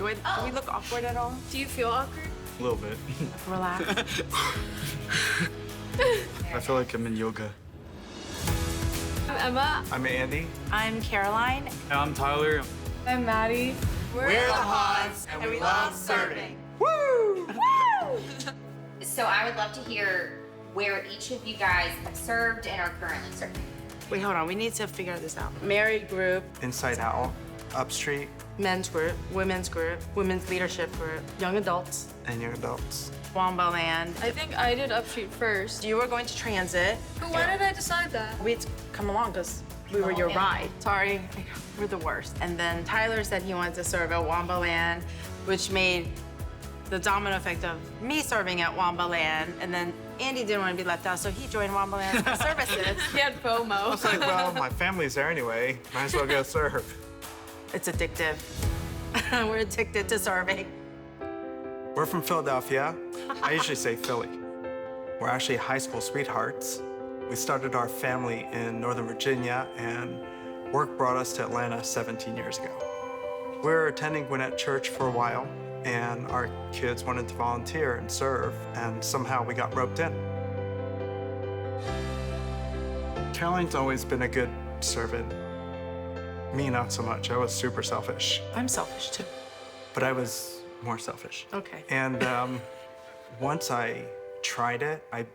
Do we look awkward at all? Do you feel awkward? A little bit. Relax. I feel like I'm in yoga. I'm Emma. I'm Andy. I'm Caroline. And I'm Tyler. I'm Maddie. We're the Hans, and we love serving. Woo! Woo! So I would love to hear where each of you guys have served and are currently serving. Wait, hold on. We need to figure this out. Married group, Inside Out, Upstreet, men's group, women's leadership group, young adults, and young adults. Wamba Land. I think I did Upstreet first. You were going to transit. But why did I decide that? We'd come along because we were your ride. Sorry, we're the worst. And then Tyler said he wanted to serve at Wamba Land, which made the domino effect of me serving at Wamba Land. And then Andy didn't want to be left out, so he joined Wamba Land's services. He had FOMO. I was like, well, my family's there anyway. Might as well go serve. It's addictive. We're addicted to serving. We're from Philadelphia. I usually say Philly. We're actually high school sweethearts. We started our family in Northern Virginia, and work brought us to Atlanta 17 years ago. We were attending Gwinnett Church for a while, and our kids wanted to volunteer and serve, and somehow we got roped in. Caroline's always been a good servant. Me, not so much. I was super selfish, I'm selfish too. but I was more selfish. Okay. And once I tried it, I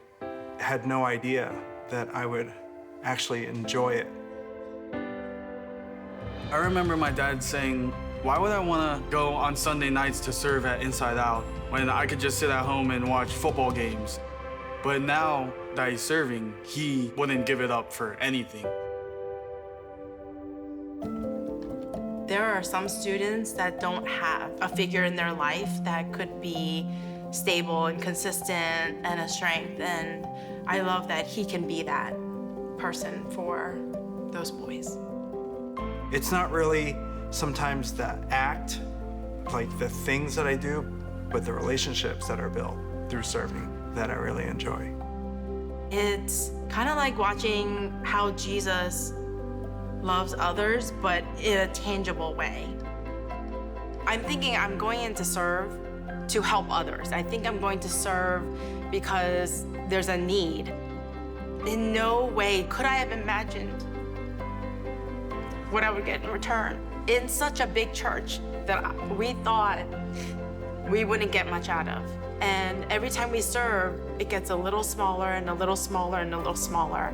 had no idea that I would actually enjoy it. I remember my dad saying, why would I want to go on Sunday nights to serve at Inside Out when I could just sit at home and watch football games? But now that he's serving, he wouldn't give it up for anything. There are some students that don't have a figure in their life that could be stable and consistent and a strength, and I love that he can be that person for those boys. It's not really sometimes the act, like the things that I do, but the relationships that are built through serving that I really enjoy. It's kind of like watching how Jesus loves others, but in a tangible way. I'm thinking I'm going in to serve to help others. I think I'm going to serve because there's a need. In no way could I have imagined what I would get in return. In such a big church that we thought we wouldn't get much out of. And every time we serve, it gets a little smaller and a little smaller and a little smaller.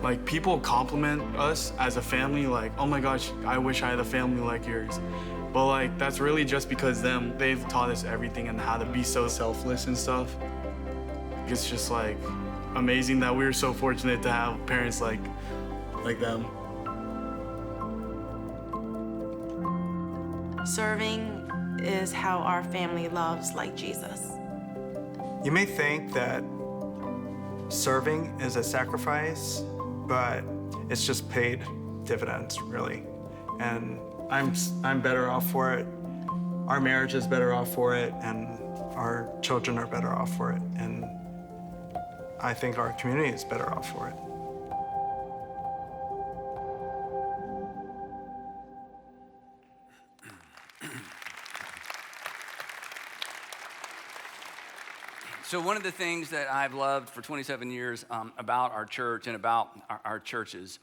Like, people compliment us as a family, like, oh my gosh, I wish I had a family like yours. But like, that's really just because they've taught us everything and how to be so selfless and stuff. It's just like amazing that we're so fortunate to have parents like them. Serving is how our family loves like Jesus. You may think that serving is a sacrifice, but it's just paid dividends, really. And I'm better off for it. Our marriage is better off for it, and our children are better off for it. And I think our community is better off for it. So one of the things that I've loved for 27 years about our church and about our churches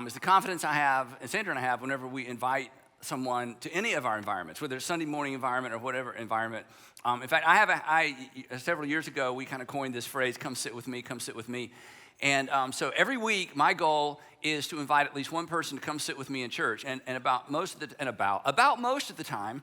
is the confidence I have, and Sandra and I have, whenever we invite someone to any of our environments, whether it's Sunday morning environment or whatever environment. In fact, several years ago, we kind of coined this phrase, come sit with me, come sit with me. And so every week, my goal is to invite at least one person to come sit with me in church. And about most of the time,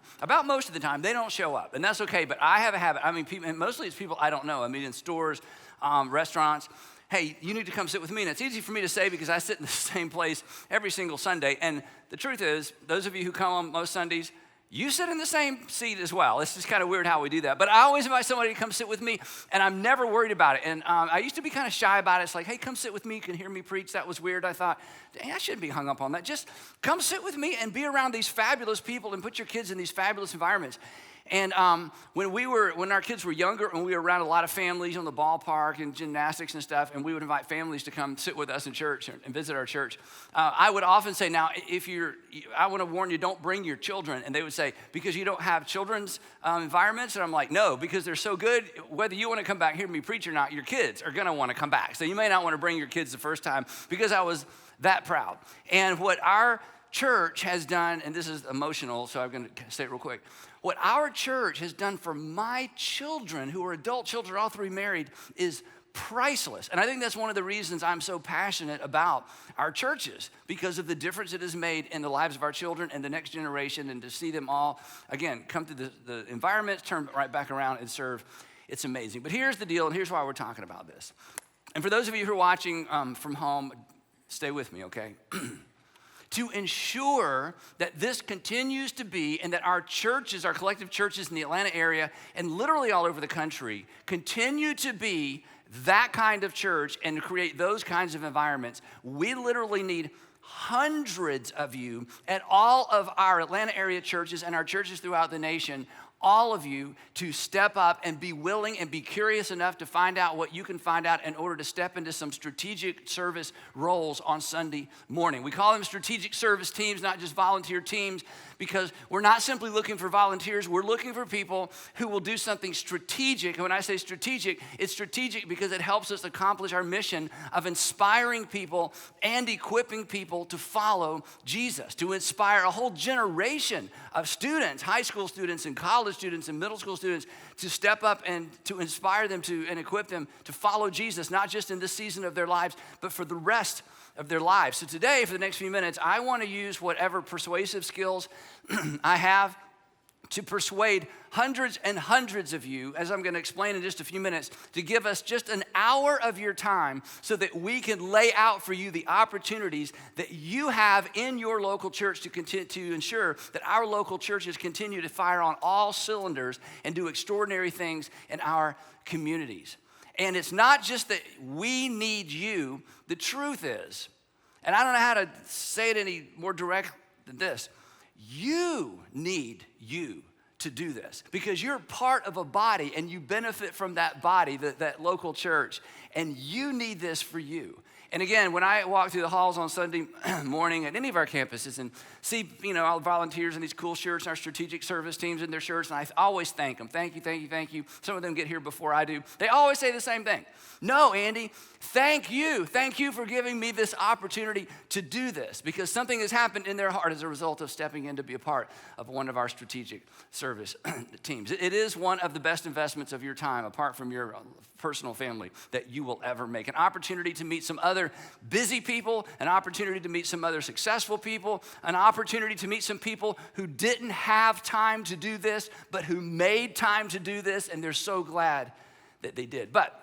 they don't show up, and that's okay. But I have a habit. I mean, and mostly it's people I don't know. I mean, in stores, restaurants. Hey, you need to come sit with me. And it's easy for me to say because I sit in the same place every single Sunday. And the truth is, those of you who come on most Sundays, you sit in the same seat as well. It's just kind of weird how we do that. But I always invite somebody to come sit with me, and I'm never worried about it. And I used to be kind of shy about it. It's like, hey, come sit with me. You can hear me preach. That was weird. I thought, dang, I shouldn't be hung up on that. Just come sit with me and be around these fabulous people and put your kids in these fabulous environments. And when our kids were younger and we were around a lot of families on the ballpark and gymnastics and stuff, and we would invite families to come sit with us in church and visit our church, I would often say, now, I want to warn you, don't bring your children. And they would say, because you don't have children's environments? And I'm like, no, because they're so good, whether you want to come back here and be preach or not, your kids are going to want to come back. So you may not want to bring your kids the first time, because I was that proud. And what our church has done, and this is emotional, so I'm going to say it real quick. What our church has done for my children, who are adult children, all three married, is priceless. And I think that's one of the reasons I'm so passionate about our churches, because of the difference it has made in the lives of our children and the next generation, and to see them all, again, come to the environment, turn right back around and serve. It's amazing. But here's the deal, and here's why we're talking about this. And for those of you who are watching from home, stay with me, okay? To ensure that this continues to be, and that our churches, our collective churches in the Atlanta area and literally all over the country, continue to be that kind of church and create those kinds of environments, we literally need hundreds of you at all of our Atlanta area churches and our churches throughout the nation, all of you, to step up and be willing and be curious enough to find out what you can find out in order to step into some strategic service roles on Sunday morning. We call them strategic service teams, not just volunteer teams, because we're not simply looking for volunteers. We're looking for people who will do something strategic. And when I say strategic, it's strategic because it helps us accomplish our mission of inspiring people and equipping people to follow Jesus, to inspire a whole generation of students, high school students and college students and middle school students, to step up and to inspire them to and equip them to follow Jesus, not just in this season of their lives, but for the rest of their lives. So today, for the next few minutes, I want to use whatever persuasive skills I have to persuade hundreds and hundreds of you, as I'm going to explain in just a few minutes, to give us just an hour of your time so that we can lay out for you the opportunities that you have in your local church to continue to ensure that our local churches continue to fire on all cylinders and do extraordinary things in our communities. And it's not just that we need you. The truth is, and I don't know how to say it any more direct than this, you need you to do this, because you're part of a body and you benefit from that body, that local church, and you need this for you. And again, when I walk through the halls on Sunday morning at any of our campuses and see, all the volunteers in these cool shirts and our strategic service teams in their shirts, and I always thank them. Thank you, thank you, thank you. Some of them get here before I do. They always say the same thing. No, Andy, thank you. Thank you for giving me this opportunity to do this, because something has happened in their heart as a result of stepping in to be a part of one of our strategic service teams. It is one of the best investments of your time, apart from your personal family, that you will ever make. An opportunity to meet some other busy people, an opportunity to meet some other successful people, an opportunity to meet some people who didn't have time to do this, but who made time to do this, and they're so glad that they did. But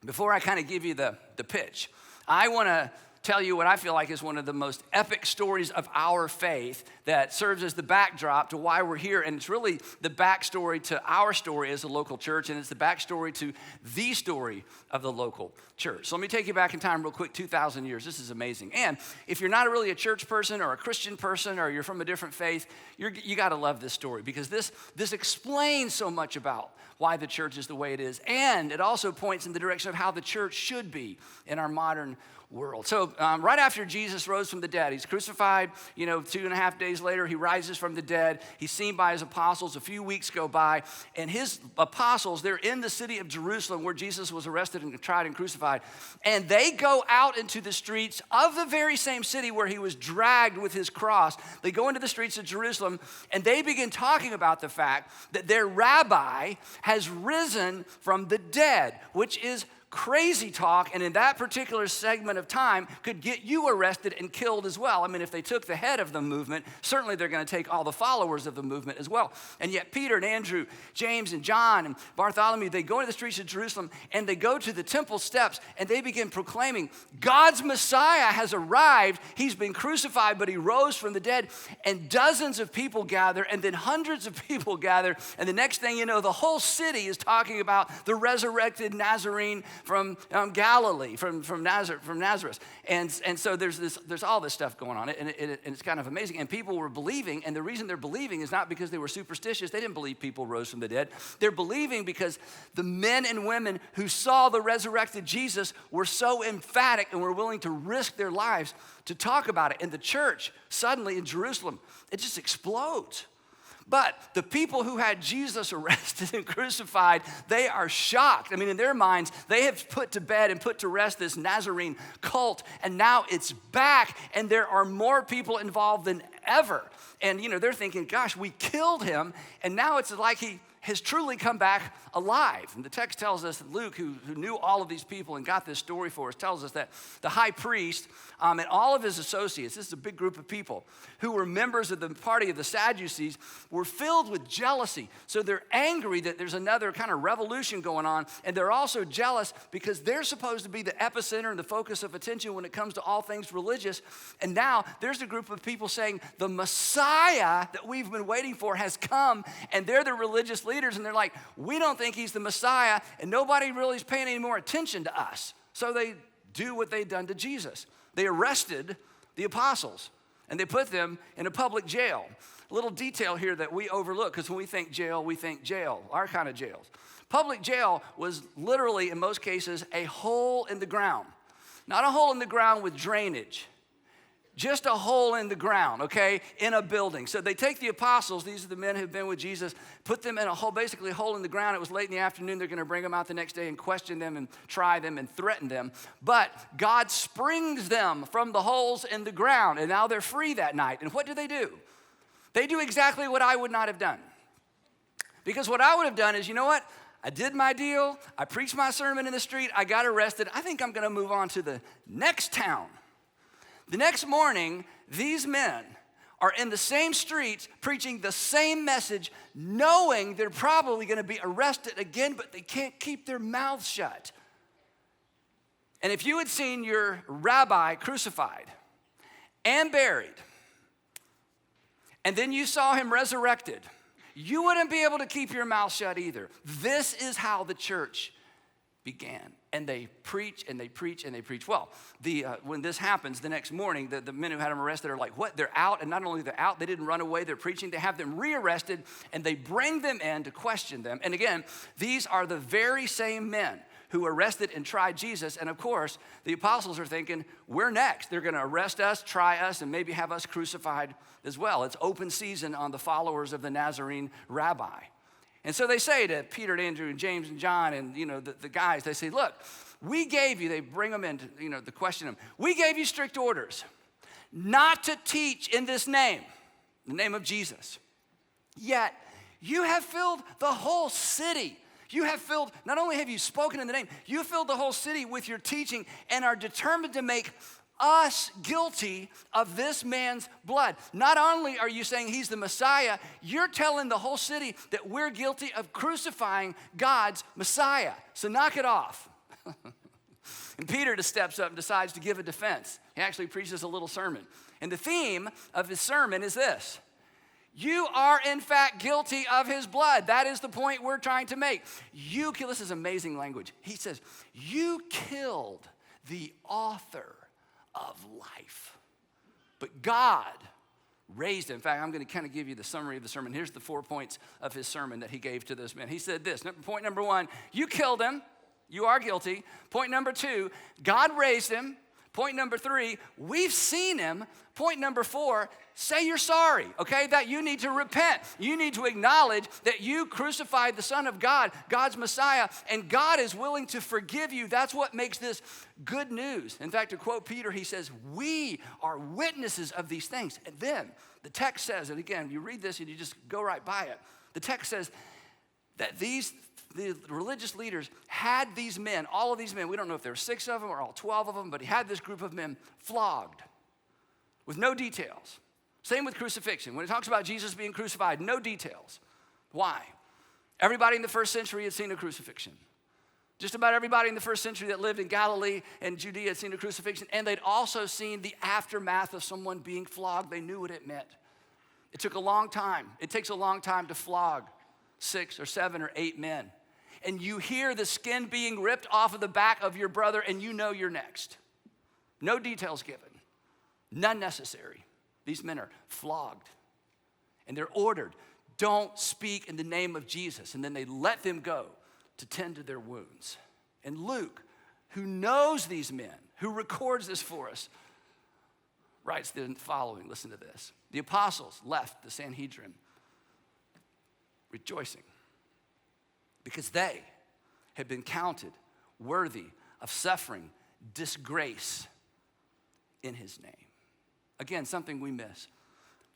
before I kind of give you the pitch, I want to tell you what I feel like is one of the most epic stories of our faith that serves as the backdrop to why we're here. And it's really the backstory to our story as a local church, and it's the backstory to the story of the local church. So let me take you back in time real quick, 2,000 years. This is amazing. And if you're not really a church person or a Christian person, or you're from a different faith, you got to love this story, because this explains so much about why the church is the way it is. And it also points in the direction of how the church should be in our modern world. So right after Jesus rose from the dead, he's crucified, 2.5 days later, he rises from the dead. He's seen by his apostles. A few weeks go by, and his apostles, they're in the city of Jerusalem where Jesus was arrested and tried and crucified. And they go out into the streets of the very same city where he was dragged with his cross. They go into the streets of Jerusalem, and they begin talking about the fact that their rabbi has risen from the dead, which is crazy talk, and in that particular segment of time could get you arrested and killed as well. I mean, if they took the head of the movement, certainly they're going to take all the followers of the movement as well. And yet Peter and Andrew, James and John and Bartholomew, they go into the streets of Jerusalem, and they go to the temple steps, and they begin proclaiming, God's Messiah has arrived. He's been crucified, but he rose from the dead. And dozens of people gather, and then hundreds of people gather, and the next thing you know, the whole city is talking about the resurrected Nazarene from Galilee, from Nazareth. And so there's all this stuff going on, and it's kind of amazing. And people were believing, and the reason they're believing is not because they were superstitious. They didn't believe people rose from the dead. They're believing because the men and women who saw the resurrected Jesus were so emphatic and were willing to risk their lives to talk about it. And the church, suddenly in Jerusalem, it just explodes. But the people who had Jesus arrested and crucified, they are shocked. I mean, in their minds, they have put to bed and put to rest this Nazarene cult, and now it's back, and there are more people involved than ever. And, they're thinking, gosh, we killed him, and now it's like he has truly come back alive. And the text tells us that Luke, who knew all of these people and got this story for us, tells us that the high priest and all of his associates, this is a big group of people, who were members of the party of the Sadducees, were filled with jealousy. So they're angry that there's another kind of revolution going on, and they're also jealous because they're supposed to be the epicenter and the focus of attention when it comes to all things religious. And now there's a group of people saying the Messiah that we've been waiting for has come, and they're the religious leaders, and they're like, we don't think he's the Messiah, and nobody really is paying any more attention to us. So they do what they've done to Jesus. They arrested the apostles, and they put them in a public jail. A little detail here that we overlook, because when we think jail, our kind of jails. Public jail was literally, in most cases, a hole in the ground. Not a hole in the ground with drainage. Just a hole in the ground, okay, in a building. So they take the apostles, these are the men who've been with Jesus, put them in a hole, basically a hole in the ground. It was late in the afternoon. They're going to bring them out the next day and question them and try them and threaten them. But God springs them from the holes in the ground, and now they're free that night. And what do? They do exactly what I would not have done. Because what I would have done is, you know what? I did my deal. I preached my sermon in the street. I got arrested. I think I'm going to move on to the next town. The next morning, these men are in the same streets preaching the same message, knowing they're probably going to be arrested again, but they can't keep their mouths shut. And if you had seen your rabbi crucified and buried, and then you saw him resurrected, you wouldn't be able to keep your mouth shut either. This is how the church began. And they preach and they preach and they preach. Well, when this happens the next morning, the men who had them arrested are like, what? They're out, and not only they're out, they didn't run away, they're preaching. They have them rearrested, and they bring them in to question them. And again, these are the very same men who arrested and tried Jesus. And of course, the apostles are thinking, we're next. They're going to arrest us, try us, and maybe have us crucified as well. It's open season on the followers of the Nazarene rabbi. And so they say to Peter and Andrew and James and John and, the guys, they say, look, we gave you, they bring them in to question them. We gave you strict orders not to teach in this name, the name of Jesus. Yet you have filled the whole city. Not only have you spoken in the name, you filled the whole city with your teaching and are determined to make us guilty of this man's blood. Not only are you saying he's the Messiah, you're telling the whole city that we're guilty of crucifying God's Messiah. So knock it off. And Peter just steps up and decides to give a defense. He actually preaches a little sermon. And the theme of his sermon is this: you are in fact guilty of his blood. That is the point we're trying to make. This is amazing language. He says, you killed the author of life. But God raised him. In fact, I'm going to kind of give you the summary of the sermon. Here's the 4 points of his sermon that he gave to this man. He said this, point number 1, you killed him. You are guilty. Point number 2, God raised him. Point number 3, we've seen him. Point number 4, say you're sorry, okay? That you need to repent. You need to acknowledge that you crucified the Son of God, God's Messiah, and God is willing to forgive you. That's what makes this good news. In fact, to quote Peter, he says, we are witnesses of these things. And then the text says, and again, you read this and you just go right by it. The text says that the religious leaders had these men, all of these men, we don't know if there were 6 of them or all 12 of them, but he had this group of men flogged with no details. Same with crucifixion. When it talks about Jesus being crucified, no details. Why? Everybody in the first century had seen a crucifixion. Just about everybody in the first century that lived in Galilee and Judea had seen a crucifixion, and they'd also seen the aftermath of someone being flogged. They knew what it meant. It took a long time. It takes a long time to flog 6 or 7 or 8 men. and you hear the skin being ripped off of the back of your brother, and you know you're next. No details given, none necessary. These men are flogged, and they're ordered, don't speak in the name of Jesus. And then they let them go to tend to their wounds. And Luke, who knows these men, who records this for us, writes the following. Listen to this. The apostles left the Sanhedrin rejoicing because they had been counted worthy of suffering disgrace in his name. Again, something we miss.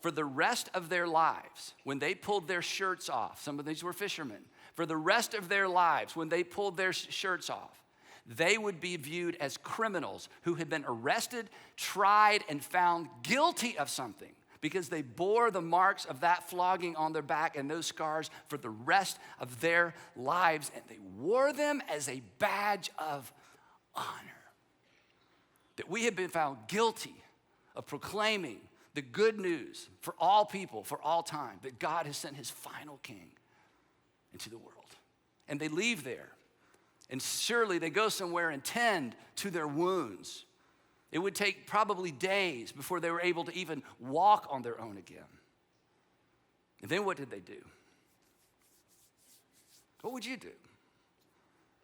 For the rest of their lives, when they pulled their shirts off, some of these were fishermen, for the rest of their lives, when they pulled their shirts off, they would be viewed as criminals who had been arrested, tried, and found guilty of something because they bore the marks of that flogging on their back and those scars for the rest of their lives, and they wore them as a badge of honor. That we have been found guilty of proclaiming the good news for all people, for all time, that God has sent his final king into the world. And they leave there, and surely they go somewhere and tend to their wounds. It would take probably days before they were able to even walk on their own again. And then what did they do? What would you do?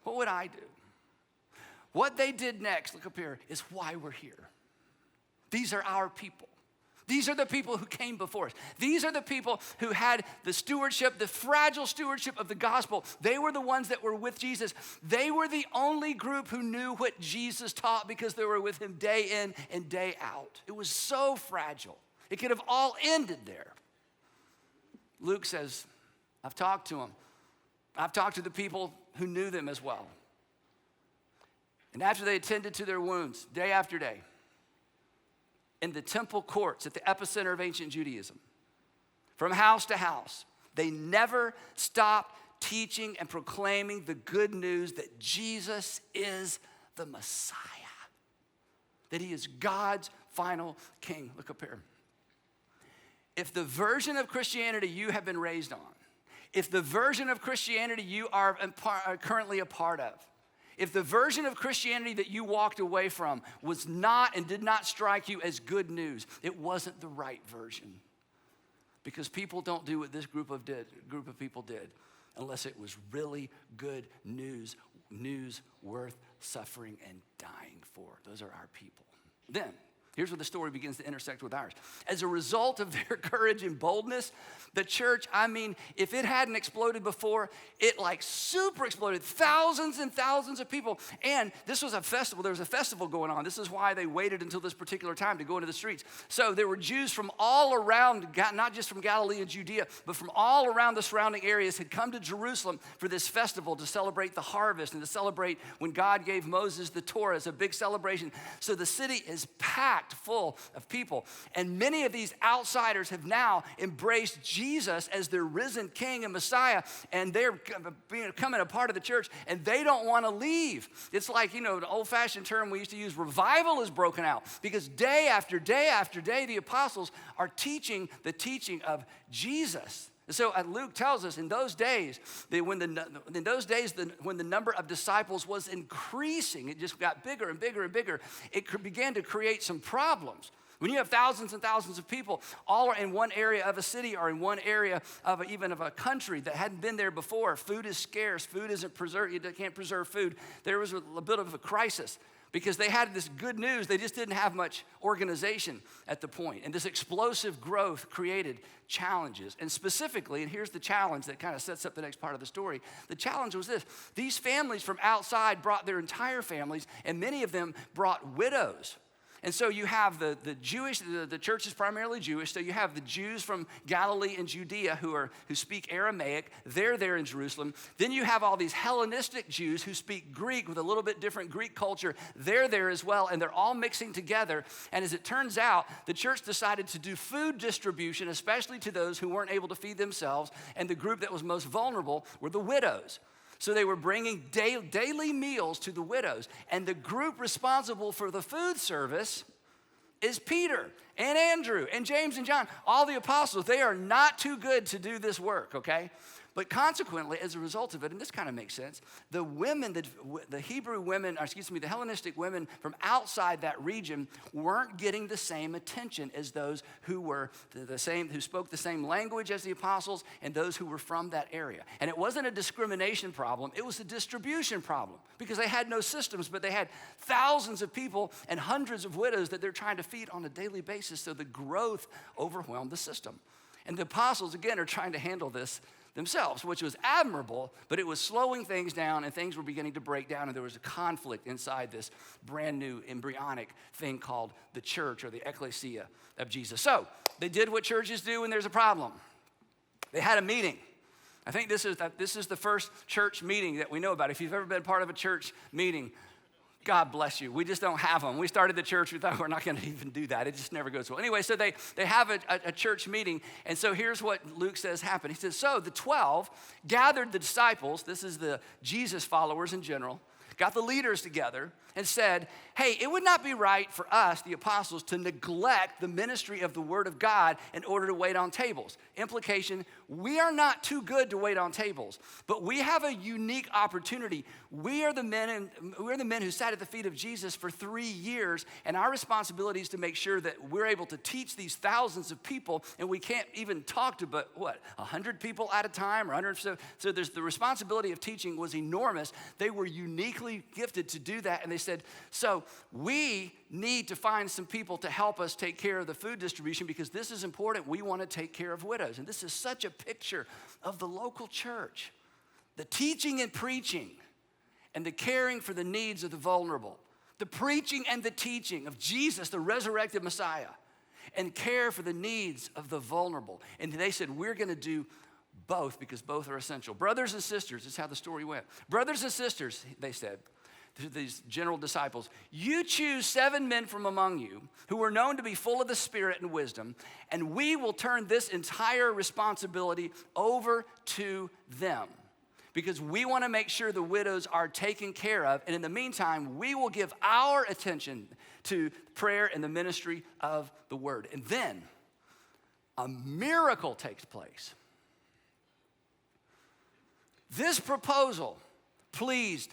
What would I do? What they did next, look up here, is why we're here. These are our people. These are the people who came before us. These are the people who had the stewardship, the fragile stewardship of the gospel. They were the ones that were with Jesus. They were the only group who knew what Jesus taught because they were with him day in and day out. It was so fragile. It could have all ended there. Luke says, I've talked to them. I've talked to the people who knew them as well. And after they attended to their wounds, day after day, in the temple courts at the epicenter of ancient Judaism, from house to house, they never stopped teaching and proclaiming the good news that Jesus is the Messiah, that he is God's final king. Look up here. If the version of Christianity you have been raised on, if the version of Christianity you are currently a part of, if the version of Christianity that you walked away from was not and did not strike you as good news, it wasn't the right version. Because people don't do what this group of people did unless it was really good news worth suffering and dying for. Those are our people. Then, here's where the story begins to intersect with ours. As a result of their courage and boldness, the church, if it hadn't exploded before, it like super exploded. Thousands and thousands of people. And this was a festival. There was a festival going on. This is why they waited until this particular time to go into the streets. So there were Jews from all around, not just from Galilee and Judea, but from all around the surrounding areas had come to Jerusalem for this festival to celebrate the harvest and to celebrate when God gave Moses the Torah. It's a big celebration. So the city is packed full of people. And many of these outsiders have now embraced Jesus as their risen king and Messiah, and they're becoming a part of the church, and they don't want to leave. It's like, the old-fashioned term we used to use, revival is broken out, because day after day after day, the apostles are teaching the teaching of Jesus. So Luke tells us in those days, when the number of disciples was increasing, it just got bigger and bigger and bigger, it began to create some problems. When you have thousands and thousands of people all in one area of a city or in one area of even of a country that hadn't been there before, food is scarce, food isn't preserved, you can't preserve food. There was a bit of a crisis because they had this good news. They just didn't have much organization at the point. And this explosive growth created challenges. And specifically, and here's the challenge that kind of sets up the next part of the story. The challenge was this. These families from outside brought their entire families, and many of them brought widows. And so you have the Jewish, the church is primarily Jewish, so you have the Jews from Galilee and Judea who speak Aramaic. They're there in Jerusalem. Then you have all these Hellenistic Jews who speak Greek with a little bit different Greek culture. They're there as well, and they're all mixing together. And as it turns out, the church decided to do food distribution, especially to those who weren't able to feed themselves, and the group that was most vulnerable were the widows. So they were bringing daily meals to the widows. And the group responsible for the food service is Peter and Andrew and James and John, all the apostles. They are not too good to do this work, okay? But consequently, as a result of it, and this kind of makes sense, the women, the Hebrew women, or excuse me, the Hellenistic women from outside that region weren't getting the same attention as those who were the same, who spoke the same language as the apostles and those who were from that area. And it wasn't a discrimination problem, it was a distribution problem because they had no systems, but they had thousands of people and hundreds of widows that they're trying to feed on a daily basis, so the growth overwhelmed the system. And the apostles, again, are trying to handle this themselves, which was admirable, but it was slowing things down and things were beginning to break down, and there was a conflict inside this brand new embryonic thing called the church or the ecclesia of Jesus. So they did what churches do when there's a problem. They had a meeting. I think this is the first church meeting that we know about. If you've ever been part of a church meeting, God bless you. We just don't have them. We started the church. We thought we're not going to even do that. It just never goes well. Anyway, so they have a church meeting. And so here's what Luke says happened. He says, so the 12 gathered the disciples. This is the Jesus followers in general. Got the leaders together and said, hey, it would not be right for us, the apostles, to neglect the ministry of the word of God in order to wait on tables. Implication, we are not too good to wait on tables, but we have a unique opportunity. We are the men who sat at the feet of Jesus for 3 years, and our responsibility is to make sure that we're able to teach these thousands of people, and we can't even talk to 100 people at a time or 100. So there's the responsibility of teaching was enormous. They were uniquely gifted to do that, and they said, so we need to find some people to help us take care of the food distribution because this is important. We want to take care of widows. And this is such a picture of the local church. The teaching and preaching and the caring for the needs of the vulnerable. The preaching and the teaching of Jesus, the resurrected Messiah, and care for the needs of the vulnerable. And they said, we're going to do both because both are essential. Brothers and sisters, this is how the story went. Brothers and sisters, they said, to these general disciples, you choose 7 men from among you who are known to be full of the Spirit and wisdom, and we will turn this entire responsibility over to them because we want to make sure the widows are taken care of, and in the meantime, we will give our attention to prayer and the ministry of the word. And then a miracle takes place. This proposal pleased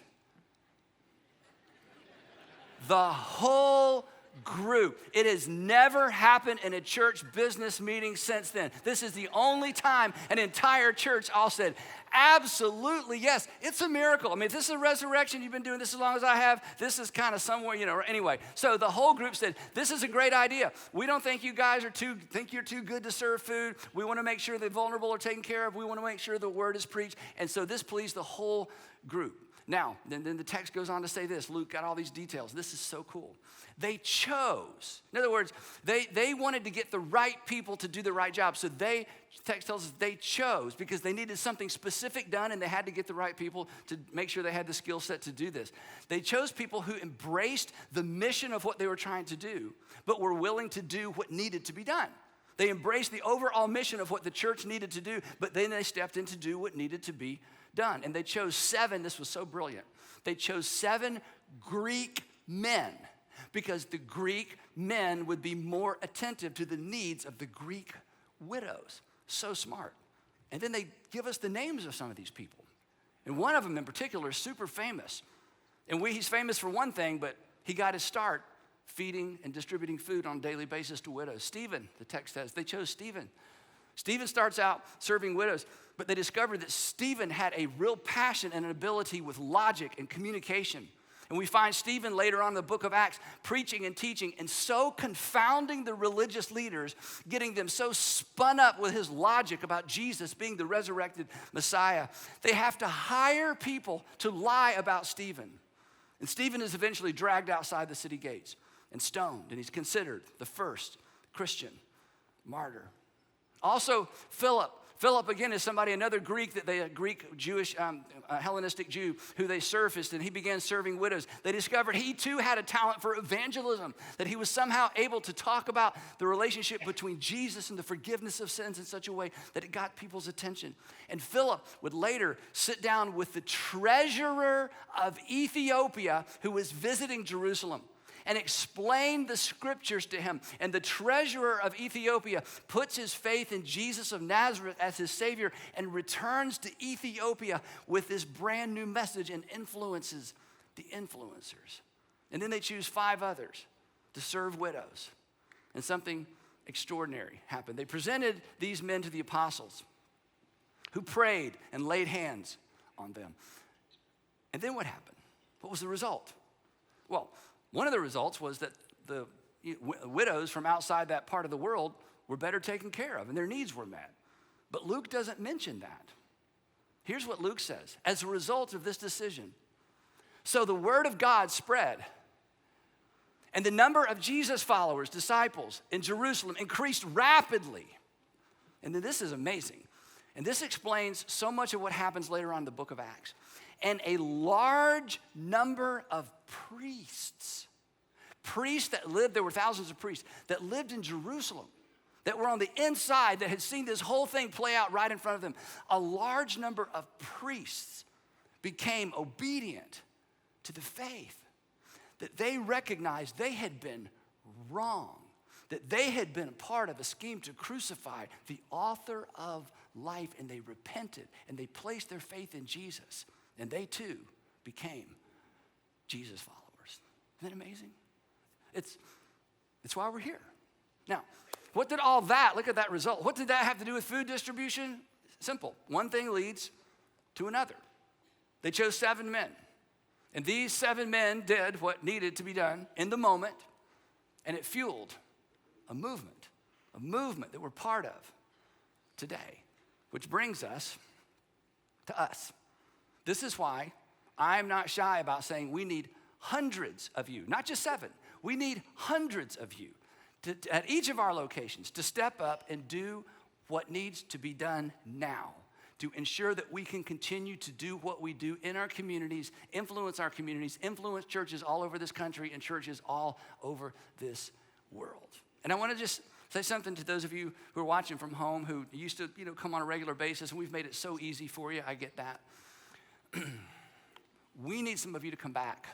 the whole group. It has never happened in a church business meeting since then. This is the only time an entire church all said, absolutely, yes, it's a miracle. I mean, if this is a resurrection, you've been doing this as long as I have, this is kind of somewhere, anyway. So the whole group said, this is a great idea. We don't think you guys think you're too good to serve food. We want to make sure the vulnerable are taken care of. We want to make sure the word is preached. And so this pleased the whole group. Now, then the text goes on to say this. Luke got all these details. This is so cool. They chose. In other words, they wanted to get the right people to do the right job. So text tells us they chose because they needed something specific done and they had to get the right people to make sure they had the skill set to do this. They chose people who embraced the mission of what they were trying to do, but were willing to do what needed to be done. They embraced the overall mission of what the church needed to do, but then they stepped in to do what needed to be done. And they chose 7, this was so brilliant. They chose 7 Greek men because the Greek men would be more attentive to the needs of the Greek widows. So smart. And then they give us the names of some of these people. And one of them in particular is super famous. And he's famous for one thing, but he got his start feeding and distributing food on a daily basis to widows. Stephen, the text says, they chose Stephen. Stephen starts out serving widows, but they discovered that Stephen had a real passion and an ability with logic and communication. And we find Stephen later on in the book of Acts preaching and teaching and so confounding the religious leaders, getting them so spun up with his logic about Jesus being the resurrected Messiah. They have to hire people to lie about Stephen. And Stephen is eventually dragged outside the city gates and stoned, and he's considered the first Christian martyr. Also, Philip. Philip, again, is another Greek, Jewish, Hellenistic Jew who they surfaced, and he began serving widows. They discovered he too had a talent for evangelism, that he was somehow able to talk about the relationship between Jesus and the forgiveness of sins in such a way that it got people's attention. And Philip would later sit down with the treasurer of Ethiopia who was visiting Jerusalem. and explained the scriptures to him. And the treasurer of Ethiopia puts his faith in Jesus of Nazareth as his Savior and returns to Ethiopia with this brand new message and influences the influencers. And then they choose 5 others to serve widows. And something extraordinary happened. They presented these men to the apostles, who prayed and laid hands on them. And then what happened? What was the result? Well, one of the results was that the widows from outside that part of the world were better taken care of and their needs were met. But Luke doesn't mention that. Here's what Luke says. As a result of this decision, so the word of God spread, and the number of Jesus followers, disciples in Jerusalem increased rapidly. And then this is amazing. And this explains so much of what happens later on in the book of Acts. And a large number of priests that lived, there were thousands of priests that lived in Jerusalem, that were on the inside, that had seen this whole thing play out right in front of them. A large number of priests became obedient to the faith, that they recognized they had been wrong, that they had been a part of a scheme to crucify the author of life, and they repented and they placed their faith in Jesus, and they too became Jesus followers. Isn't that amazing? It's why we're here. Now, what did all that, look at that result, what did that have to do with food distribution? Simple. One thing leads to another. They chose 7 men. And these 7 men did what needed to be done in the moment, and it fueled a movement that we're part of today, which brings us to us. This is why I'm not shy about saying we need hundreds of you, not just 7. We need hundreds of you at each of our locations to step up and do what needs to be done now, to ensure that we can continue to do what we do in our communities, influence churches all over this country and churches all over this world. And I want to just say something to those of you who are watching from home who used to, come on a regular basis, and we've made it so easy for you. I get that. We need some of you to come back.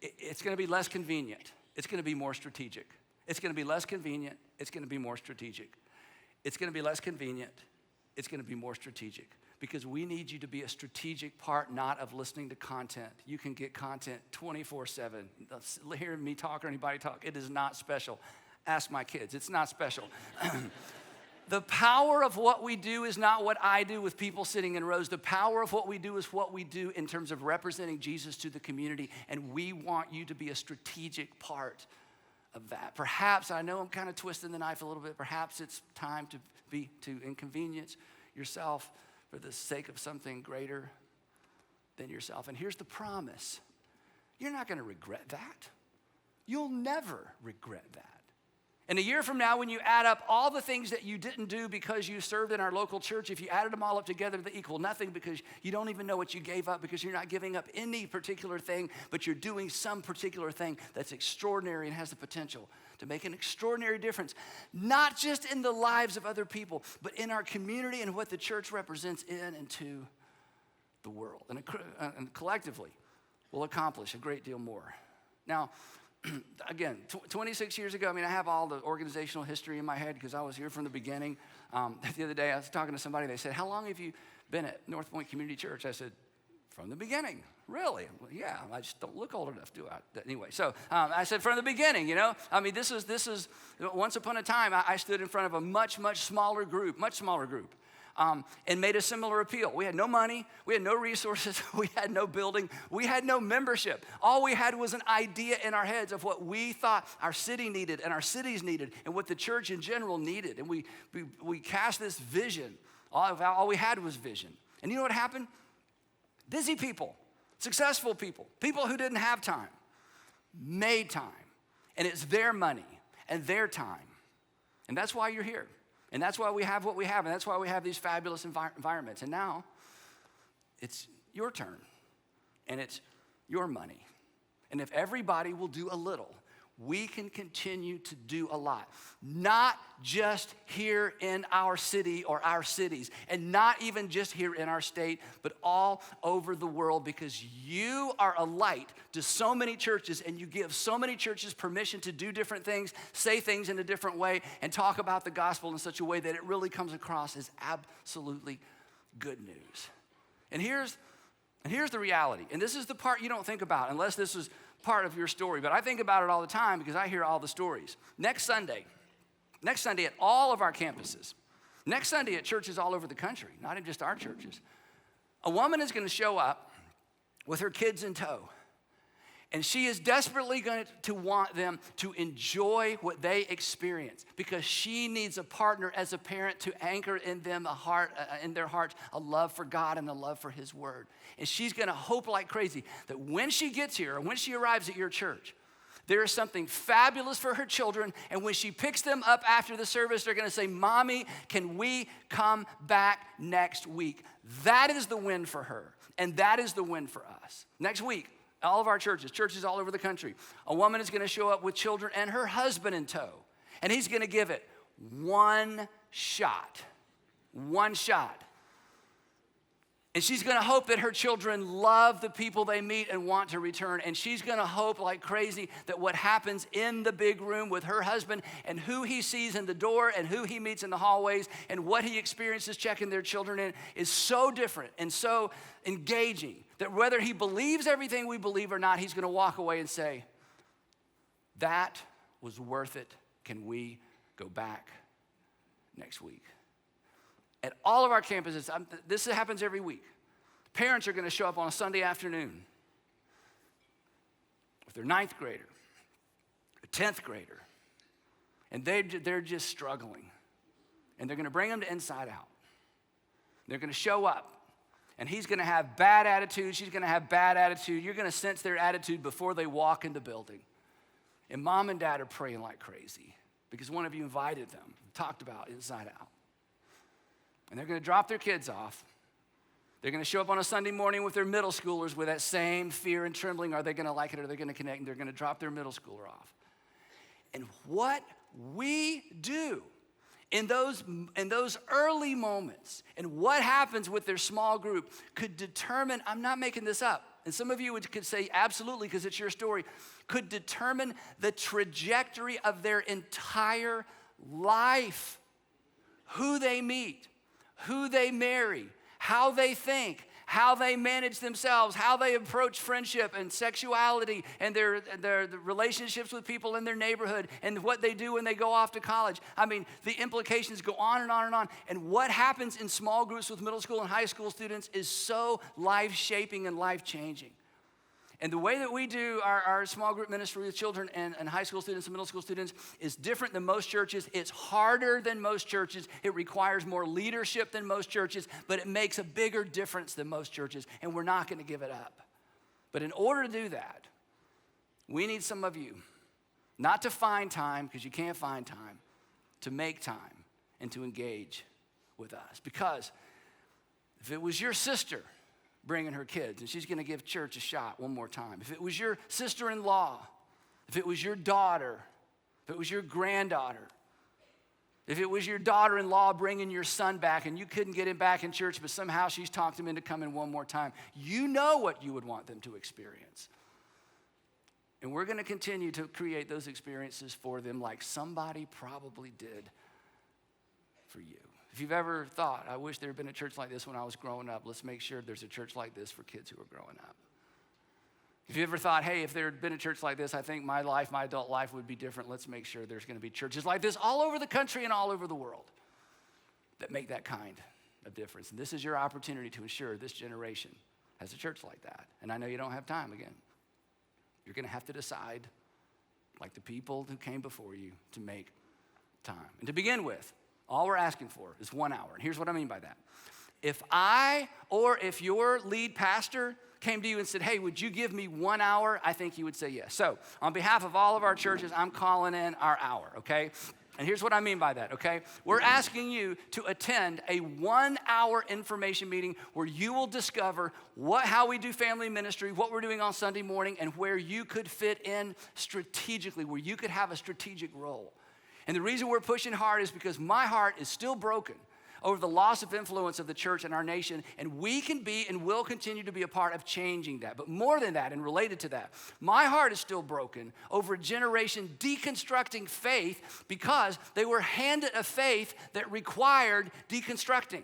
It's going to be less convenient. It's going to be more strategic. It's going to be less convenient. It's going to be more strategic. It's going to be less convenient. It's going to be more strategic, because we need you to be a strategic part, not of listening to content. You can get content 24/7. Hearing me talk or anybody talk, it is not special. Ask my kids, it's not special. The power of what we do is not what I do with people sitting in rows. The power of what we do is what we do in terms of representing Jesus to the community, and we want you to be a strategic part of that. Perhaps, I know I'm kind of twisting the knife a little bit, perhaps it's time to inconvenience yourself for the sake of something greater than yourself. And here's the promise. You're not going to regret that. You'll never regret that. And a year from now, when you add up all the things that you didn't do because you served in our local church, if you added them all up together, they equal nothing, because you don't even know what you gave up, because you're not giving up any particular thing, but you're doing some particular thing that's extraordinary and has the potential to make an extraordinary difference, not just in the lives of other people, but in our community and what the church represents in and to the world. And collectively, we'll accomplish a great deal more. Now, again, 26 years ago, I have all the organizational history in my head because I was here from the beginning. The other day, I was talking to somebody. They said, "How long have you been at North Point Community Church?" I said, "From the beginning." "Really?" "Well, yeah, I just don't look old enough, do I?" Anyway, so I said, "From the beginning, This is once upon a time, I stood in front of a much smaller group, and made a similar appeal. We had no money, we had no resources, we had no building, we had no membership. All we had was an idea in our heads of what we thought our city needed and our cities needed and what the church in general needed. And we cast this vision. All we had was vision. And you know what happened? Busy people, successful people, people who didn't have time, made time. And it's their money and their time. And that's why you're here. And that's why we have what we have, and that's why we have these fabulous environments. And now, it's your turn, and it's your money. And if everybody will do a little, we can continue to do a lot. Not just here in our city or our cities, and not even just here in our state, but all over the world, because you are a light to so many churches, and you give so many churches permission to do different things, say things in a different way, and talk about the gospel in such a way that it really comes across as absolutely good news. And here's the reality, and this is the part you don't think about unless this is part of your story, but I think about it all the time because I hear all the stories. Next Sunday at all of our campuses, next Sunday at churches all over the country, not in just our churches, a woman is going to show up with her kids in tow. And she is desperately going to want them to enjoy what they experience, because she needs a partner as a parent to anchor in them in their hearts a love for God and a love for His Word. And she's going to hope like crazy that when she gets here or when she arrives at your church, there is something fabulous for her children. And when she picks them up after the service, they're going to say, "Mommy, can we come back next week?" That is the win for her, and that is the win for us. Next week, all of our churches all over the country, a woman is going to show up with children and her husband in tow. And he's going to give it one shot. One shot. And she's going to hope that her children love the people they meet and want to return. And she's going to hope like crazy that what happens in the big room with her husband and who he sees in the door and who he meets in the hallways and what he experiences checking their children in is so different and so engaging that whether he believes everything we believe or not, he's going to walk away and say, "That was worth it. Can we go back next week?" At all of our campuses, this happens every week. Parents are going to show up on a Sunday afternoon with their 9th grader, a 10th grader, and they're just struggling. And they're going to bring them to Inside Out. They're going to show up, and he's going to have bad attitude. She's going to have bad attitude. You're going to sense their attitude before they walk in the building. And mom and dad are praying like crazy because one of you invited them, talked about Inside Out. And they're going to drop their kids off. They're going to show up on a Sunday morning with their middle schoolers with that same fear and trembling. Are they going to like it? Are they going to connect? And they're going to drop their middle schooler off. And what we do in those early moments and what happens with their small group could determine, I'm not making this up, and some of you could say absolutely because it's your story, could determine the trajectory of their entire life. Who they meet, who they marry, how they think, how they manage themselves, how they approach friendship and sexuality and their relationships with people in their neighborhood and what they do when they go off to college. I mean, the implications go on and on and on. And what happens in small groups with middle school and high school students is so life-shaping and life-changing. And the way that we do our small group ministry with children and high school students and middle school students is different than most churches. It's harder than most churches. It requires more leadership than most churches, but it makes a bigger difference than most churches, and we're not going to give it up. But in order to do that, we need some of you, not to find time, because you can't find time, to make time and to engage with us. Because if it was your sister bringing her kids, and she's going to give church a shot one more time. If it was your sister-in-law, if it was your daughter, if it was your granddaughter, if it was your daughter-in-law bringing your son back and you couldn't get him back in church, but somehow she's talked him into coming one more time, you know what you would want them to experience. And we're going to continue to create those experiences for them like somebody probably did for you. If you've ever thought, I wish there had been a church like this when I was growing up, let's make sure there's a church like this for kids who are growing up. If you ever thought, hey, if there had been a church like this, I think my life, my adult life would be different, let's make sure there's going to be churches like this all over the country and all over the world that make that kind of difference. And this is your opportunity to ensure this generation has a church like that. And I know you don't have time again. You're going to have to decide, like the people who came before you, to make time. And to begin with, all we're asking for is 1 hour. And here's what I mean by that. If if your lead pastor came to you and said, hey, would you give me 1 hour? I think you would say yes. So on behalf of all of our churches, I'm calling in our hour, okay? And here's what I mean by that, okay? We're asking you to attend a 1-hour information meeting where you will discover how we do family ministry, what we're doing on Sunday morning, and where you could fit in strategically, where you could have a strategic role. And the reason we're pushing hard is because my heart is still broken over the loss of influence of the church in our nation, and we can be and will continue to be a part of changing that. But more than that, and related to that, my heart is still broken over a generation deconstructing faith because they were handed a faith that required deconstructing.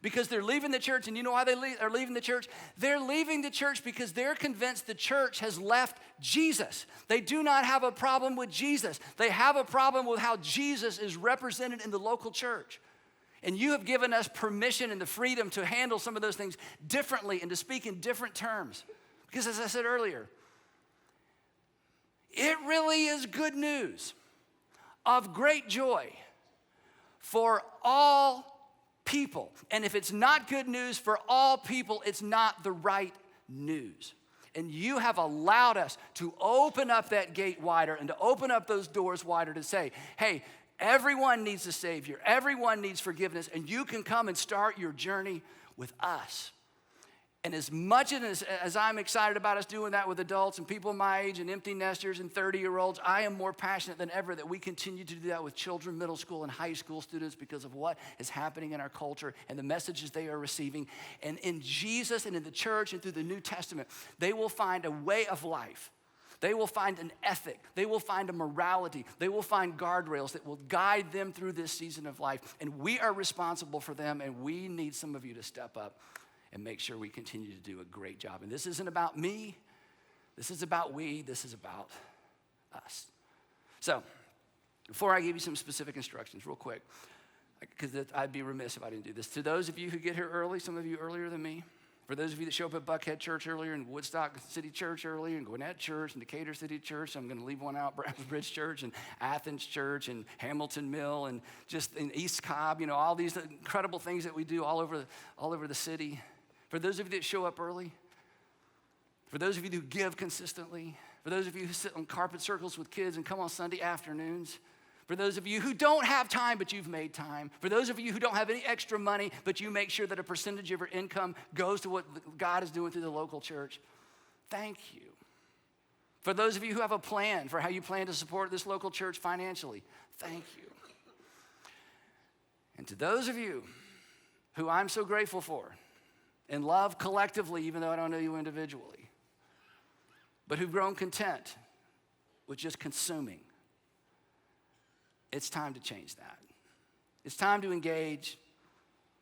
Because they're leaving the church, and you know why are leaving the church? They're leaving the church because they're convinced the church has left Jesus. They do not have a problem with Jesus. They have a problem with how Jesus is represented in the local church. And you have given us permission and the freedom to handle some of those things differently and to speak in different terms. Because as I said earlier, it really is good news of great joy for all people. And if it's not good news for all people, it's not the right news. And you have allowed us to open up that gate wider and to open up those doors wider to say, hey, everyone needs a Savior. Everyone needs forgiveness. And you can come and start your journey with us. And as much as I'm excited about us doing that with adults and people my age and empty nesters and 30-year-olds, I am more passionate than ever that we continue to do that with children, middle school, and high school students because of what is happening in our culture and the messages they are receiving. And in Jesus and in the church and through the New Testament, they will find a way of life. They will find an ethic. They will find a morality. They will find guardrails that will guide them through this season of life. And we are responsible for them, and we need some of you to step up and make sure we continue to do a great job. And this isn't about me. This is about we. This is about us. So, before I give you some specific instructions, real quick, because I'd be remiss if I didn't do this. To those of you who get here early, some of you earlier than me, for those of you that show up at Buckhead Church earlier and Woodstock City Church earlier and Gwinnett Church and Decatur City Church, I'm going to leave one out, Browns Bridge Church and Athens Church and Hamilton Mill and just in East Cobb, all these incredible things that we do all over the city. For those of you that show up early, for those of you who give consistently, for those of you who sit on carpet circles with kids and come on Sunday afternoons, for those of you who don't have time, but you've made time. For those of you who don't have any extra money, but you make sure that a percentage of your income goes to what God is doing through the local church. Thank you. For those of you who have a plan for how you plan to support this local church financially, thank you. And to those of you who I'm so grateful for and love collectively, even though I don't know you individually, but who've grown content with just consuming, it's time to change that. It's time to engage,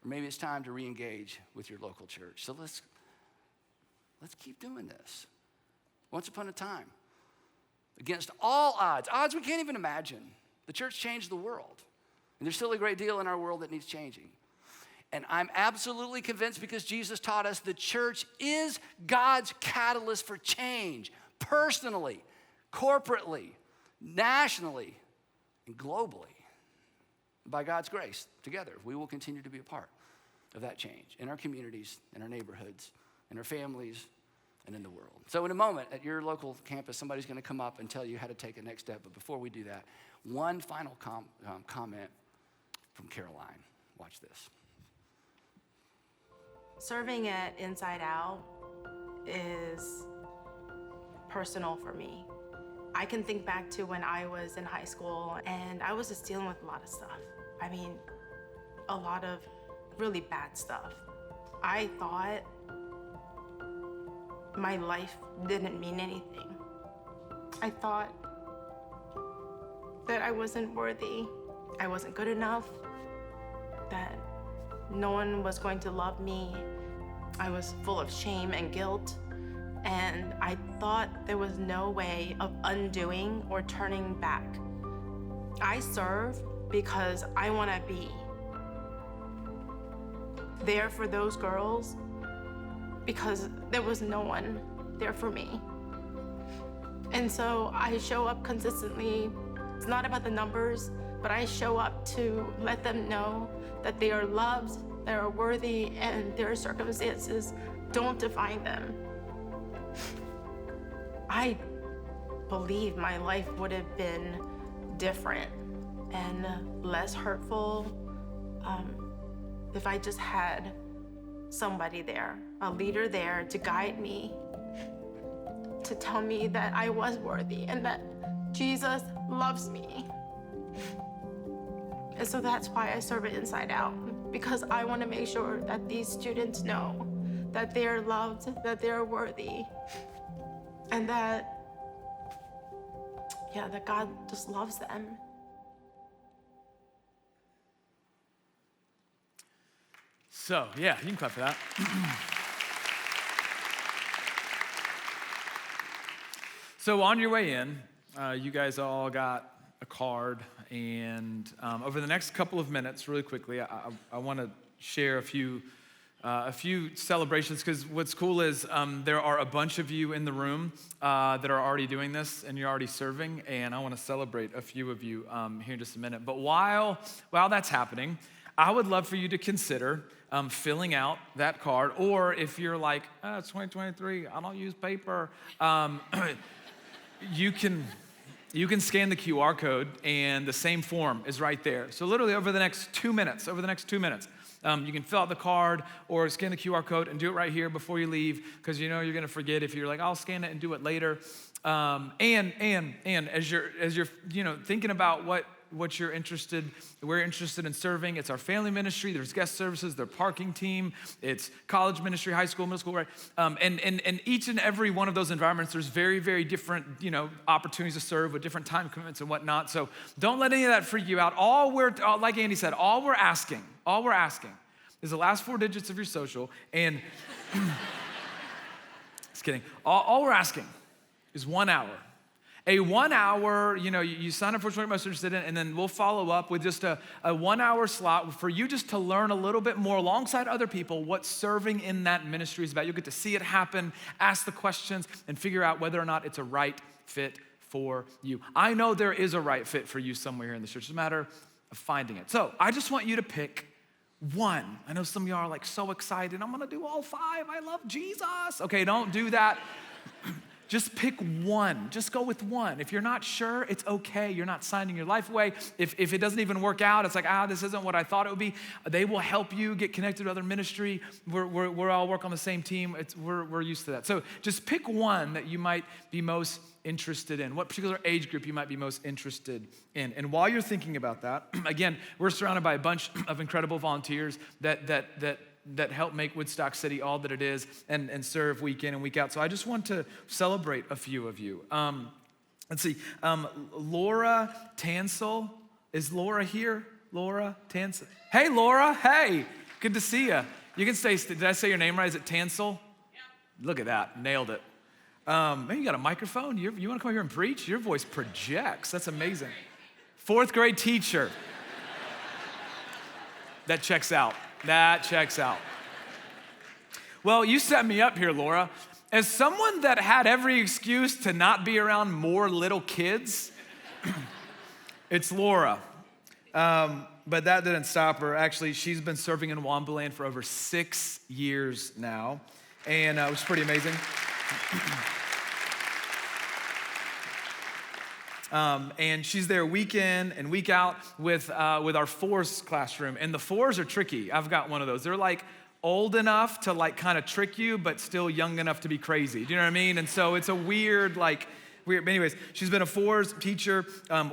or maybe it's time to re-engage with your local church. So let's keep doing this. Once upon a time, against all odds we can't even imagine, the church changed the world. And there's still a great deal in our world that needs changing. And I'm absolutely convinced, because Jesus taught us, the church is God's catalyst for change, personally, corporately, nationally, and globally. By God's grace, together, we will continue to be a part of that change in our communities, in our neighborhoods, in our families, and in the world. So in a moment, at your local campus, somebody's going to come up and tell you how to take a next step. But before we do that, one final comment from Caroline. Watch this. Serving at Inside Out is personal for me. I can think back to when I was in high school and I was just dealing with a lot of stuff. I mean, a lot of really bad stuff. I thought my life didn't mean anything. I thought that I wasn't worthy, I wasn't good enough, that no one was going to love me. I was full of shame and guilt. And I thought there was no way of undoing or turning back. I serve because I want to be there for those girls because there was no one there for me. And so I show up consistently. It's not about the numbers, but I show up to let them know that they are loved, they are worthy, and their circumstances don't define them. I believe my life would have been different, and less hurtful if I just had somebody there, a leader there to guide me, to tell me that I was worthy and that Jesus loves me. And so that's why I serve it inside out, because I want to make sure that these students know that they're loved, that they're worthy, and that God just loves them. So, yeah, you can clap for that. So on your way in, you guys all got a card, and over the next couple of minutes, really quickly, I want to share a few celebrations, because what's cool is there are a bunch of you in the room that are already doing this, and you're already serving, and I want to celebrate a few of you here in just a minute. But while that's happening, I would love for you to consider filling out that card, or if you're like, it's 2023, I don't use paper, you can scan the QR code, and the same form is right there. So literally over the next 2 minutes, you can fill out the card or scan the QR code and do it right here before you leave, because you know you're gonna forget if you're like, I'll scan it and do it later. And as you're thinking about what you're we're interested in serving. It's our family ministry. There's guest services, their parking team. It's college ministry, high school, middle school, right? And each and every one of those environments, there's very, very different, opportunities to serve with different time commitments and whatnot. So don't let any of that freak you out. Like Andy said, all we're asking is the last 4 digits of your social, and just kidding. All we're asking is 1 hour. A 1 hour, you sign up for which one you're most interested in, and then we'll follow up with just a 1 hour slot for you just to learn a little bit more alongside other people what serving in that ministry is about. You'll get to see it happen, ask the questions, and figure out whether or not it's a right fit for you. I know there is a right fit for you somewhere here in the church. It's a matter of finding it. So I just want you to pick one. I know some of y'all are like so excited. I'm gonna do all 5. I love Jesus. Okay, don't do that. Just pick one. Just go with one. If you're not sure, it's okay. You're not signing your life away. If it doesn't even work out, it's like, this isn't what I thought it would be. They will help you get connected to other ministry. We're all work on the same team. We're used to that. So just pick one that you might be most interested in. What particular age group you might be most interested in. And while you're thinking about that, again, we're surrounded by a bunch of incredible volunteers that help make Woodstock City all that it is and serve week in and week out. So I just want to celebrate a few of you. Let's see, Laura Tansel. Is Laura here? Laura Tansel. Hey, Laura, hey, good to see you. You can stay, did I say your name right? Is it Tansel? Yeah. Look at that, nailed it. Man, you got a microphone? You wanna come here and preach? Your voice projects, that's amazing. 4th grade teacher. That checks out. That checks out. Well, you set me up here, Laura. As someone that had every excuse to not be around more little kids, it's Laura. But that didn't stop her. Actually, she's been serving in Wombaland for over 6 years now, and which is pretty amazing. And she's there week in and week out with our 4s classroom. And the 4s are tricky. I've got one of those. They're like old enough to like kind of trick you, but still young enough to be crazy. Do you know what I mean? And so it's a weird. But anyways, she's been a 4s teacher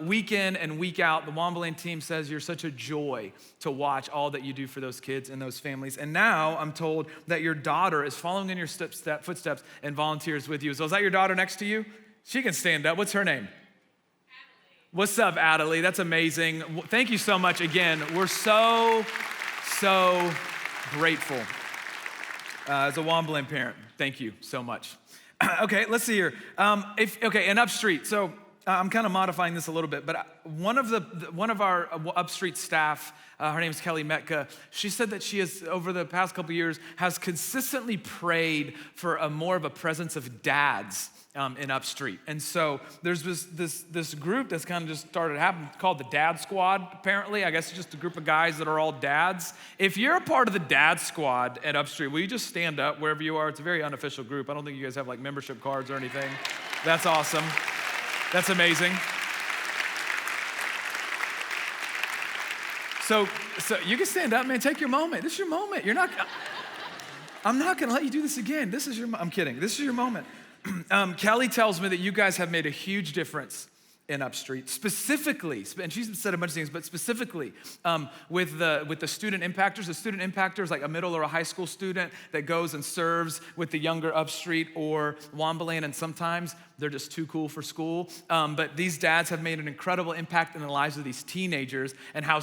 week in and week out. The Wombaland team says you're such a joy to watch all that you do for those kids and those families. And now I'm told that your daughter is following in your footsteps and volunteers with you. So is that your daughter next to you? She can stand up. What's her name? What's up, Adelie? That's amazing. Thank you so much again. We're so grateful. As a Wombaland parent, thank you so much. Okay, let's see here. And Upstreet. So I'm kind of modifying this a little bit, but one of our Upstreet staff, her name is Kelly Metka. She said that she has, over the past couple years, has consistently prayed for more of a presence of dads in Upstreet. And so there's this group that's kind of just started happening called the Dad Squad, apparently. I guess it's just a group of guys that are all dads. If you're a part of the Dad Squad at Upstreet, will you just stand up wherever you are? It's a very unofficial group. I don't think you guys have like membership cards or anything. That's awesome. That's amazing. So you can stand up, man. Take your moment. This is your moment. I'm not gonna let you do this again. I'm kidding. This is your moment. Kelly tells me that you guys have made a huge difference in Upstreet, specifically, and she's said a bunch of things, but specifically with the student impactors. The student impactor is like a middle or a high school student that goes and serves with the younger Upstreet or Wombaland, and sometimes they're just too cool for school. But these dads have made an incredible impact in the lives of these teenagers and how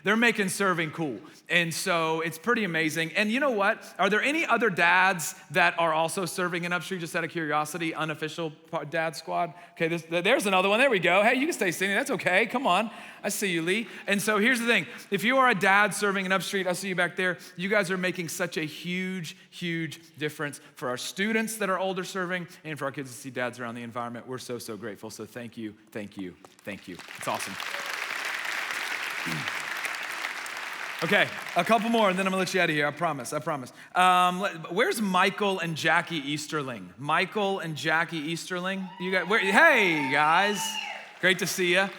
they're making serving cool. And so it's pretty amazing. And you know what? Are there any other dads that are also serving in Upstreet, just out of curiosity, unofficial dad squad? Okay, there's another one. There we go. Hey, you can stay standing. That's okay. Come on. I see you, Lee. And so here's the thing. If you are a dad serving in Upstreet, I see you back there. You guys are making such a huge, huge difference for our students that are older serving and for our kids to see dads around the environment. We're so, so grateful. So thank you, thank you, thank you. It's awesome. Okay, a couple more, and then I'm gonna let you out of here. I promise. Where's Michael and Jackie Easterling? Michael and Jackie Easterling? Hey, guys. Great to see you.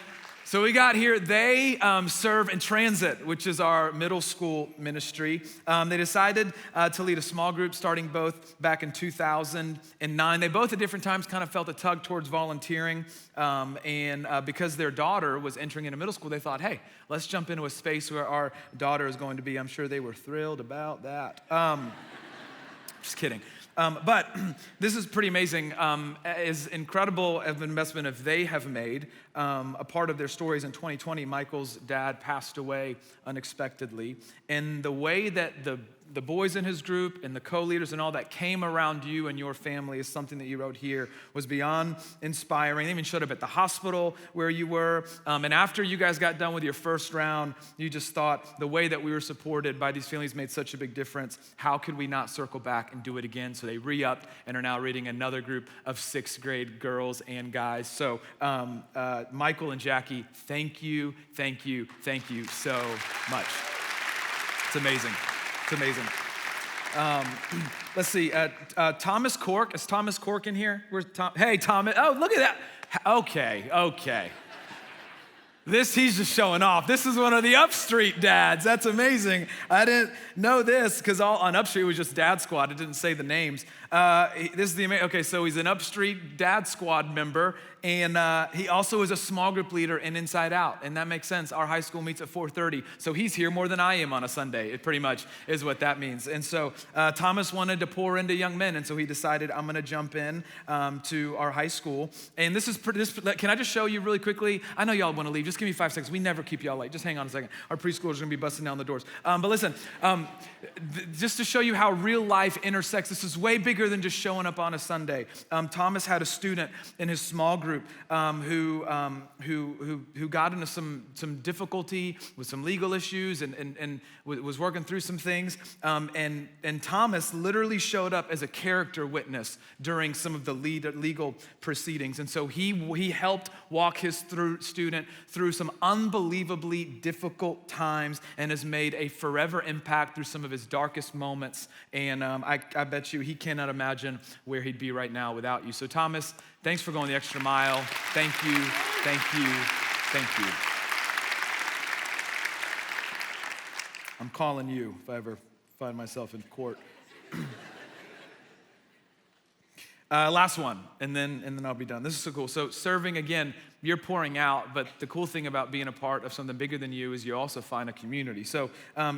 So we got here, they serve in Transit, which is our middle school ministry. They decided to lead a small group starting both back in 2009. They both at different times kind of felt a tug towards volunteering. And because their daughter was entering into middle school, they thought, hey, let's jump into a space where our daughter is going to be. I'm sure they were thrilled about that. Just kidding. But this is pretty amazing. As incredible of an investment as they have made, a part of their stories in 2020, Michael's dad passed away unexpectedly. And the way that the boys in his group and the co-leaders and all that came around you and your family is something that you wrote here was beyond inspiring. They even showed up at the hospital where you were. And after you guys got done with your first round, you just thought the way that we were supported by these families made such a big difference. How could we not circle back and do it again? So they re-upped and are now reading another group of 6th grade girls and guys. So Michael and Jackie, thank you so much. It's amazing. It's amazing. Let's see. Thomas Cork. Is Thomas Cork in here? Where's Tom? Hey, Thomas. Oh, look at that. Okay. He's just showing off. This is one of the Upstreet dads. That's amazing. I didn't know this because all on Upstreet was just dad squad. It didn't say the names. This is the amazing. Okay, so he's an Upstreet dad squad member, and he also is a small group leader in Inside Out, and that makes sense. Our high school meets at 4:30, so he's here more than I am on a Sunday. It pretty much is what that means. And so Thomas wanted to pour into young men, and so he decided, I'm going to jump in to our high school. And can I just show you really quickly? I know y'all want to leave. Just give me 5 seconds. We never keep y'all late. Just hang on a second. Our preschoolers are going to be busting down the doors. But listen, just to show you how real life intersects, this is way bigger than just showing up on a Sunday. Thomas had a student in his small group who got into some difficulty with some legal issues and was working through some things. And Thomas literally showed up as a character witness during some of the legal proceedings. And so he helped walk his student through some unbelievably difficult times and has made a forever impact through some of his darkest moments. And I bet you he cannot imagine where he'd be right now without you. So Thomas, thanks for going the extra mile. Thank you. I'm calling you if I ever find myself in court. Last one, and then I'll be done. This is so cool. So serving, again, you're pouring out, but the cool thing about being a part of something bigger than you is you also find a community. So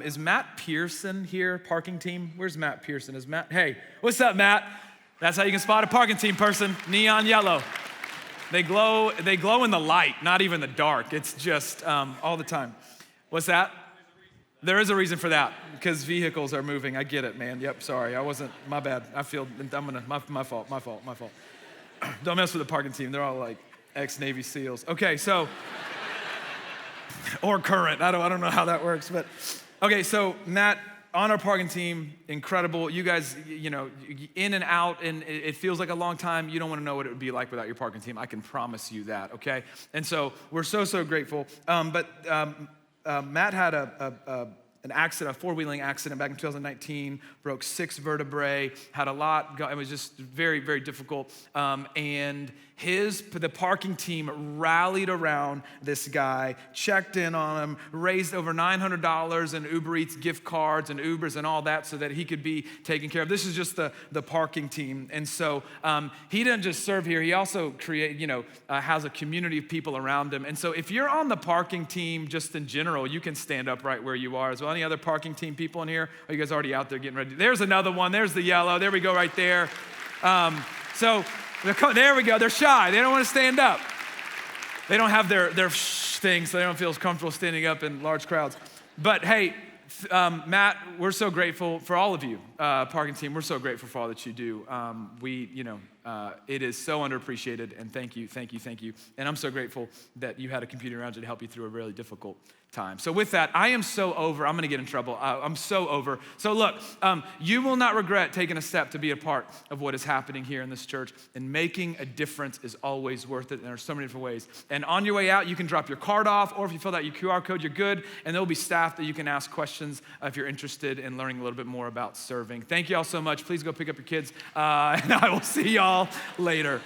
is Matt Pearson here, parking team? Where's Matt Pearson? Hey, what's up, Matt? That's how you can spot a parking team person, neon yellow. They glow in the light, not even the dark. It's just all the time. What's that? There is a reason for that, because vehicles are moving. I get it, man. Yep, sorry, my bad. My fault. Don't mess with the parking team. They're all like ex-Navy SEALs. Okay, so, or current. I don't know how that works, but, okay, so Matt, on our parking team, incredible. You guys, in and out, and it feels like a long time. You don't want to know what it would be like without your parking team. I can promise you that, okay? And so we're so grateful. Matt had an accident, a four-wheeling accident back in 2019, broke 6 vertebrae, had a lot, it was just very, very difficult. And the parking team rallied around this guy, checked in on him, raised over $900 in Uber Eats gift cards and Ubers and all that so that he could be taken care of. This is just the parking team. And so he didn't just serve here, he also has a community of people around him. And so if you're on the parking team just in general, you can stand up right where you are as well. Any other parking team people in here? Are you guys already out there getting ready? There's another one, there's the yellow, there we go right there. There we go, they're shy, they don't want to stand up. They don't have their things, so they don't feel as comfortable standing up in large crowds. But hey, Matt, we're so grateful for all of you, parking team. We're so grateful for all that you do. It is so underappreciated, and thank you. And I'm so grateful that you had a computer around you to help you through a really difficult time. So with that, I am so over. I'm going to get in trouble. I'm so over. So look, you will not regret taking a step to be a part of what is happening here in this church. And making a difference is always worth it. And there are so many different ways. And on your way out, you can drop your card off, or if you fill out your QR code, you're good. And there will be staff that you can ask questions if you're interested in learning a little bit more about serving. Thank you all so much. Please go pick up your kids, and I will see y'all later.